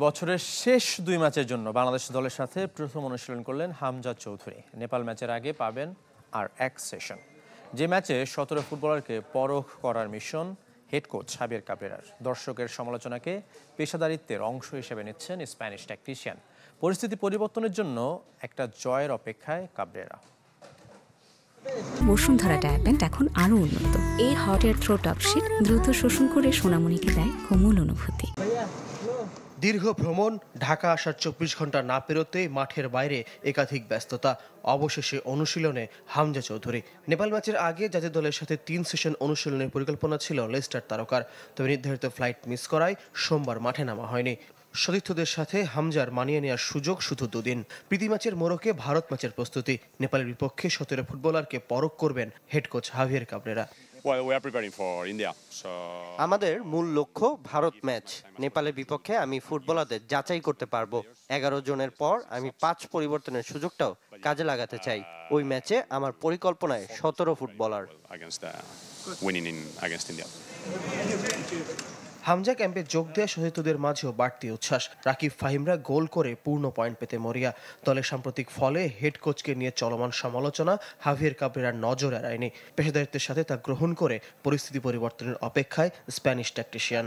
বছরের শেষ 2 ম্যাচের জন্য বাংলাদেশ দলের সাথে প্রথম অনুশীলন করলেন হামজা চৌধুরী। নেপাল ম্যাচের আগে পাবেন আর এক সেশন, যে ম্যাচে 17 ফুটবলারকে পরখ করার মিশন হেড কোচ হাবিয়ার কাবরেরার। দর্শকের সমালোচনাকে পেশাদারিত্বের অংশ হিসেবে নিচ্ছেন স্প্যানিশ ট্যাকটিশিয়ান। পরিস্থিতি পরিবর্তনের জন্য একটা জয়ের অপেক্ষায় কাবরেরা। বসুন্ধরা ডায়াপেন্ট এখন আরো উন্নত। এই hot air through top sheet দ্রুত শোষণ করে সোনামণিকে দেয় কোমল অনুভূতি। দীর্ঘ ভ্রমণ, ঢাকা আসার 24 ঘন্টা না পেরোতেই মাঠের বাইরে একাধিক ব্যস্ততা। অবশেষে অনুশীলনে হামজা চৌধুরী। নেপাল ম্যাচের আগে জাতীয় দলের সাথে 3 সেশন অনুশীলনের পরিকল্পনা ছিল লেস্টার তারকার, তবে নির্ধারিত ফ্লাইট মিস করায় সোমবার মাঠে নামা হয়নি। সতীর্থদের সাথে হামজার মানিয়ে নেওয়ার সুযোগ শুধু 2 দিন। প্রীতি ম্যাচের মোড়কে ভারত ম্যাচের প্রস্তুতি। নেপালের বিপক্ষে 17 ফুটবলারকে পরখ করবেন হেড কোচ হাভিয়ার কাবরেরা। আমাদের মূল লক্ষ্য ভারত ম্যাচ। নেপালের বিপক্ষে আমি ফুটবলারদের যাচাই করতে পারবো। 11 জনের পর আমি 5 পরিবর্তনের সুযোগটাও কাজে লাগাতে চাই। ওই ম্যাচে আমার পরিকল্পনায় 17 ফুটবলার। হামজা ক্যাম্পে যোগ দেওয়া সতীর্থদের মাঝেও বাড়তি উচ্ছ্বাস। রাকিব ফাহিমরা গোল করে পূর্ণ পয়েন্ট পেতে মরিয়া। দলের সাম্প্রতিক ফলে হেড কোচকে নিয়ে চলমান সমালোচনা হাভিয়ার কাবরেরার নজর এড়ায়নি। পেশাদারিত্বের সাথে তা গ্রহণ করে পরিস্থিতি পরিবর্তনের অপেক্ষায় স্প্যানিশ ট্যাকটিশিয়ান।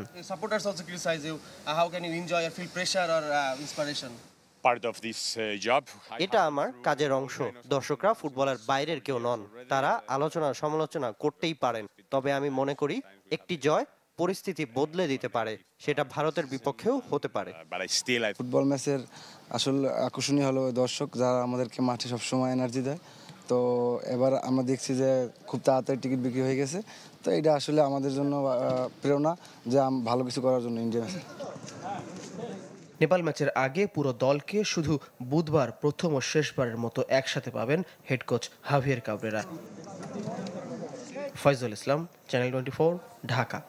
এটা আমার কাজের অংশ। দর্শকরা ফুটবলের বাইরের কেউ নন, তারা আলোচনা সমালোচনা করতেই পারেন। তবে আমি মনে করি একটি জয় পরিস্থিতি বদলে দিতে পারে, সেটা ভারতের বিপক্ষেও হতে পারে। ফুটবল ম্যাচের আসল আকর্ষণীয় হলো দর্শক, যারা আমাদেরকে মাঠে সবসময় এনার্জি দেয়। তো এবার আমরা দেখছি যে খুব তাড়াতাড়ি টিকিট বিক্রি হয়ে গেছে। তো এটা আসলে আমাদের জন্য প্রেরণা যে ভালো কিছু করার জন্য ইন্ডিয়া। নেপাল ম্যাচের আগে পুরো দলকে শুধু বুধবার প্রথম ও শেষবারের মতো একসাথে পাবেন head coach Javier Cabrera. Faizul Islam, channel 24, Dhaka.